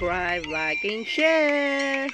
subscribe, like, and share.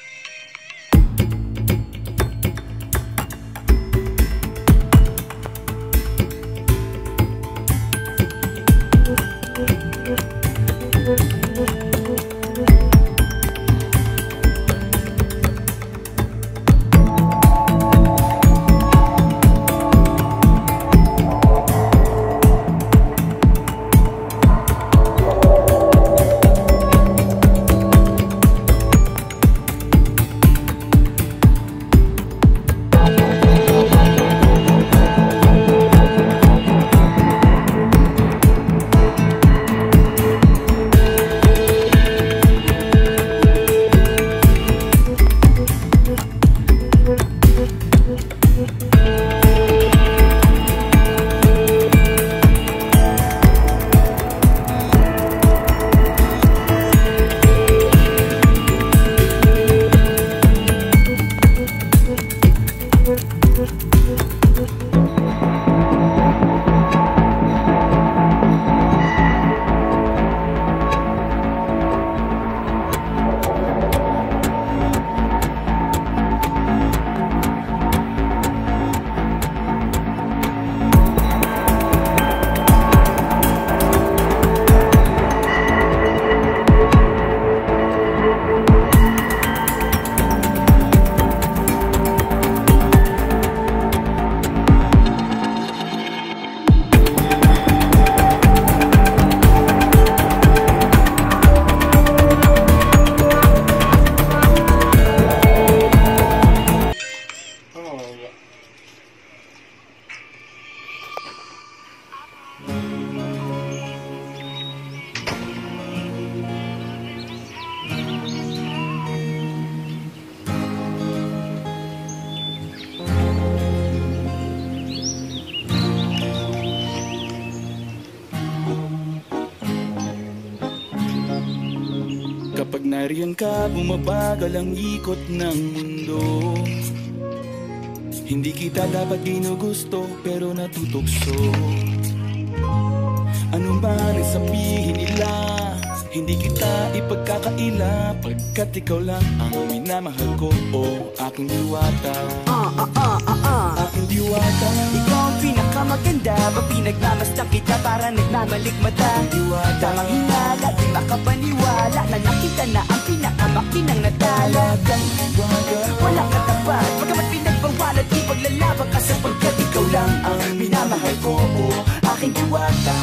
Kapag nariyan ka, bumabagal ang ikot ng mundo. Hindi kita dapat ginugusto, pero natutukso. Ano man ang sabihin nila, hindi kita ipagkakaila, pagkat ikaw lang ang minamahal ko, o aking diwata. Aking diwata. Ikaw ang pinakamaganda, pag pinagmamasdan kita para nagmamalikmata. Diwata. Tamang hinala, di makapaniwala na nakita na ang pinakamakinang natala. Talagang diwata. Walang katapat, pagkamat pinagbawalan, ipaglalaban ka sapagkat ikaw lang ang minamahal ko, o aking diwata.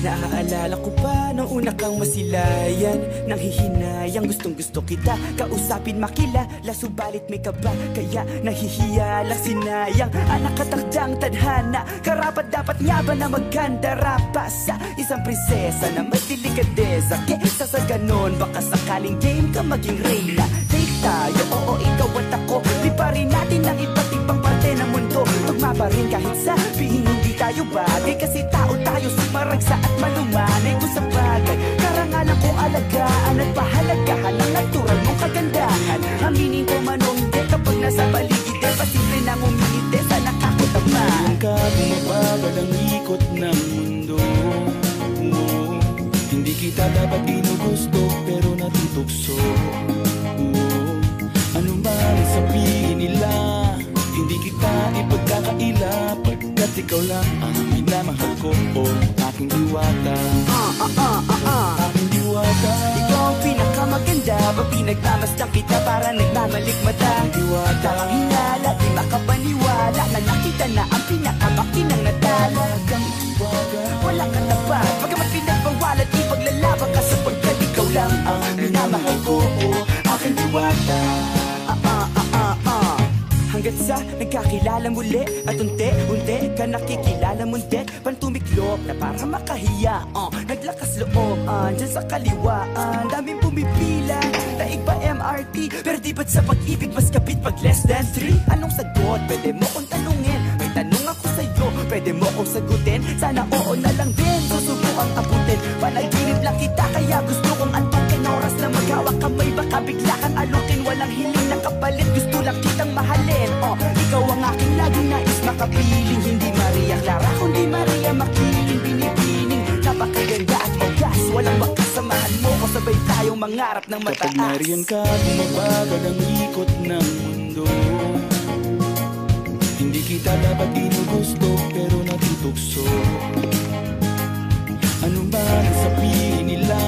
Naaalala ko pa nung una kang masilayan, nang hihinayang gustong gusto kita kausapin, makilala, subalit may kaba, kaya nahihiya lang, sinayang ang nakatakdang tadhana. Karapat dapat nga ba na magkandara pa sa isang prinsesa na may delikadesa? Kesa sa ganon, baka sakaling game ka maging reyna. Take tayo, oo ikaw at ako, liparin natin ang iba't ibang parte ng mundo. Tugma pa rin kahit sabihin hindi tayo bagay, kasi tao tayo, sumaragsa at malumanay. Kung sa bagay, karangalan kong alagaan at pahalagahan ang natural mong kagandahan. Aminin ko man o hindi, kapag nasa paligid pasimple nang umingiti sa nakakutama. Nariyan ka, bumabagal ang ikot ng mundo. Hindi kita dapat ginugusto, pero natutukso. Ano man ang sabihin nila, hindi kita ipagkakaila, pagkat ikaw lang ang minamahal ko, o aking diwata. Aking diwata. Ikaw ang pinakamaganda, pag pinagmamasdan kita para nagmamalikmata. Diwata. Tamang hinala, di makapaniwala na nakita na ang pinakamakinang natala. Talagang diwata. Walang katapat, pagkamat pinagbawalan, ipaglalaban ka sapagkat ikaw lang ang minamahal ko, o aking diwata. Hanggat sa nagkakilala muli at unti-unti ka nakikilala munti, pantumiklop na para makahiya. Naglakas loob dyan sa kaliwaan, daming pumipila, daig pa MRT, pero di ba't sa pag-ibig mas kapit pag less than 3? Anong sagot? Pwede mo kong tanungin, may tanong ako sa'yo, pwede mo kong sagutin, sana oo na lang din, susubukang abutin. Panaginip lang kita kaya gusto kong antukin, oras na maghawak kamay baka bigla kang alukin. Walang hiling na kapalit, gusto lang kitang mahalin. Ikaw ang aking laging nais makapiling, hindi Maria Clara kundi Maria Makiling. Binibining, napakaganda at ogas, walang wakas sa mahal. mangarap ng mataas. Kapag nariyan ka, bumabagal ang ikot ng mundo. Hindi kita dapat ginugusto, pero natutukso. Ano man ang sabihin nila,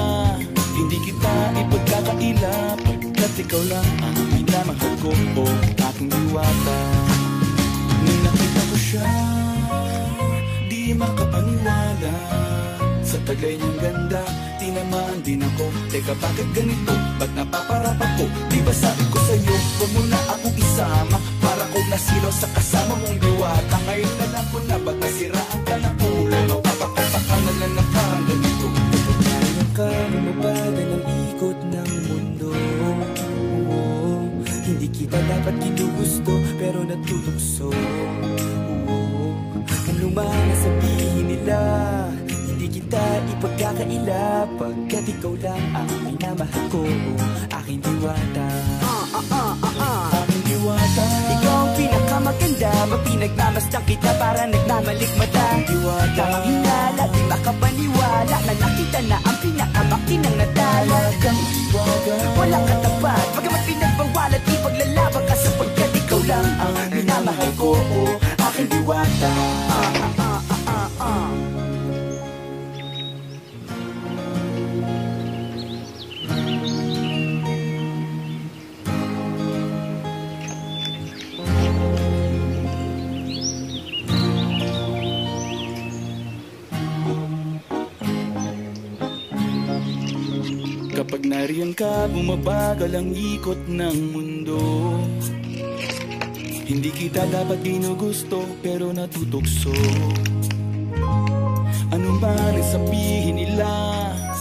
hindi kita ipagkakaila, pagkat ikaw lang ang minamahal ko, o aking diwata. Nung nakita ko siya, di makapaniwala. Sa tagay niyang ganda, tinamaan din ako. Teka, bakit ganito? Ba't napaparap ako? Di ba sabi ko sa'yo, huwag mo na akong isama, para kong nasilaw sa kasama mong diwata. Ngayon na lang ko na, ba't nasiraan ka na ulo? Mapapakapakan na lang ng parang ganito. Ngayon ka lumabada ng ikot ng mundo. Hindi kita dapat ginugusto, pero natutukso. Ano man ang sabihin nila, hindi kita ipagkakaila, pagkat ikaw lang ang minamahal ko, aking diwata. Aking diwata. Ikaw ang pinakamaganda, mapinagmamasdan kita para nagmamalikmata. Diwata. Tamang hinala, di makapaniwala, na nakita na ang pinakamakinang natala. Kang diwata. Walang katapat, bagamat pinagbawalat, ipaglalaban ka, sapagkat ikaw lang ang minamahal ko, aking diwata. Kapag nariyan ka, bumabagal ang ikot ng mundo. Hindi kita dapat ginugusto, pero natutukso. Ano man ang sabihin nila,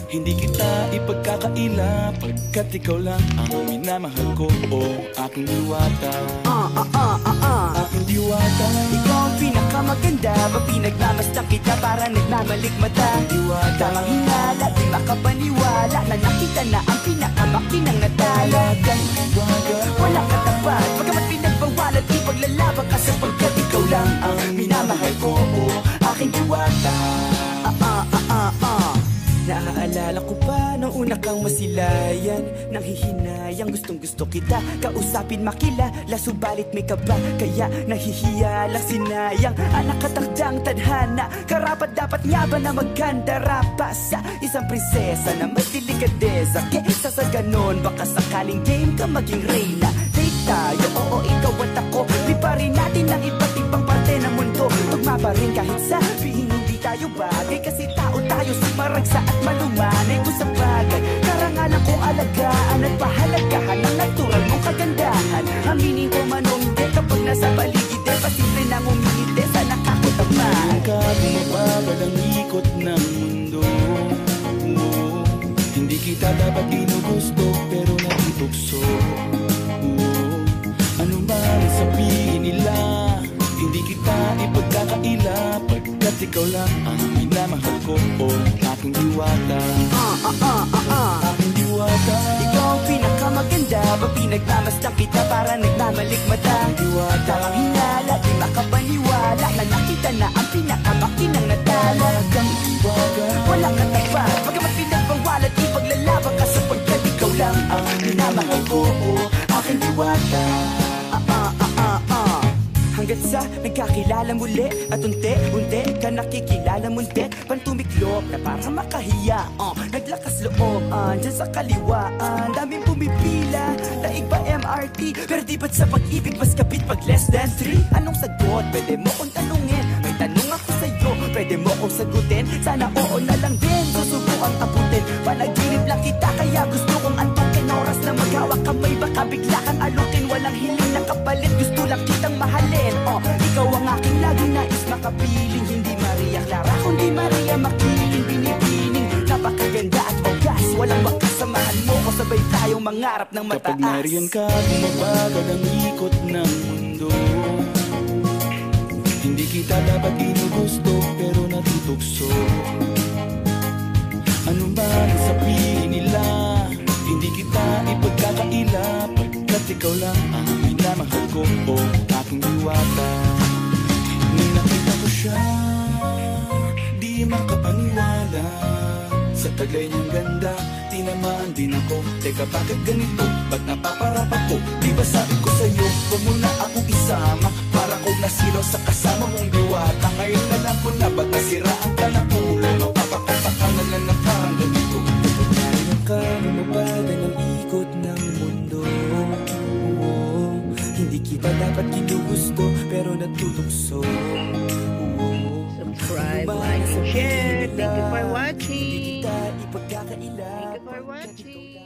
hindi kita ipagkakaila, pagkat ikaw lang ang minamahal ko, o aking diwata. Aking diwata. Ikaw ang pinakamaganda, mapinagmamasdan kita para nagmamalikmata. Diwata. Tamang hinala, di makapaniwala, na nakita na ang pinakamakinang natala. Diwata. Walang katapat, bagamat pinagbawalan, ipaglalaban ka, sapagkat ikaw lang ang minamahal ko, aking diwata. Naaalala ko pa nung una kang masilayan, nang hihinayang gustong gusto kita kausapin, makilala, subalit may kaba, kaya nahihiya lang, sinayang ang nakatakdang tadhana. Karapat dapat nga ba na magkandara pa sa isang prinsesa na may delikadeza? Kesa sa ganon, baka sakaling game ka maging reyna. Date tayo, oo, ikaw at ako, liparin natin ang iba't ibang parte ng mundo. Tugma pa rin kahit sabihin hindi tayo bagay, kasi tao tayo, sumaragsa at malumanay. Kung sa bagay, karangalan kong alagaan at pahalagahan ang natural mong kagandahan. Aminin ko man o hindi, kapag nasa paligid, pasimple nang umingiti sa nakakutaman. Nariyan ka, bumabagal ang ikot ng mundo. Hindi kita dapat ginugusto, pero natutukso. Ano man ang sabihin nila, hindi kita ipagkakaila, pagkat ikaw lang ang minamahal ko, o aking diwata. Aking diwata. Ikaw ang pinakamaganda, mapinagmamasdan kita para nagmamalikmata. Diwata. Tamang hinala, di makapaniwala, na nakita na ang pinakamakinang natala. Kang diwata. Walang katapat, bagamat pinagbawalan, ipaglalaban ka, sapagkat ikaw lang ang minamahal ko, aking diwata. Hanggat sa nagkakilala muli, at unti-unti ka nakikilala munti, pantumiklop na para makahiya, naglakas loob, dyan sa kaliwaan, daming pumipila, daig pa MRT, pero di ba't sa pag-ibig mas kapit pag less than 3? Anong sagot? Pwede mo kong tanungin, may tanong ako sa'yo, pwede mo kong sagutin, sana oo na lang din, susubukang abutin, panaginip lang kita, kaya gusto kong antukin, oras na maghawak kamay, baka bigla kang alukin, walang hiling na kapalit, gusto lang kitang mahalin. Ikaw ang aking laging nais makapiling, hindi Maria Clara kundi Maria Makiling, binibining, napakaganda at ogas, walang makasamahan mo ko, sabay tayong mangarap ng mataas. Kapag nariyan ka, bumabagal ang ikot ng mundo. Hindi kita dapat ginugusto, pero natutukso. Ano man ang sabihin nila, hindi kita ipagkakaila, pagkat ikaw lang ang minamahal ko, o aking diwata. Nung nakita ko siya, di makapaniwala. Sa tagay niyang ganda, naman din ako. Teka, bakit ganito? Ba't napaparap ako? Di ba sabi ko sa'yo, huwag mo na akong isama. Para kong nasilaw sa kasama mong diwata. Ngayon na lang ko na, ba't nasiraan ka na ulo? Mapapakapaka na lang na parang ganito. Ngayon ka mababaga ng ikot ng mundo. Hindi kita dapat ginugusto, pero natutukso. Subscribe, like, and share. Thank you for watching. Hindi kita ipagkakaila. Thank you for watching.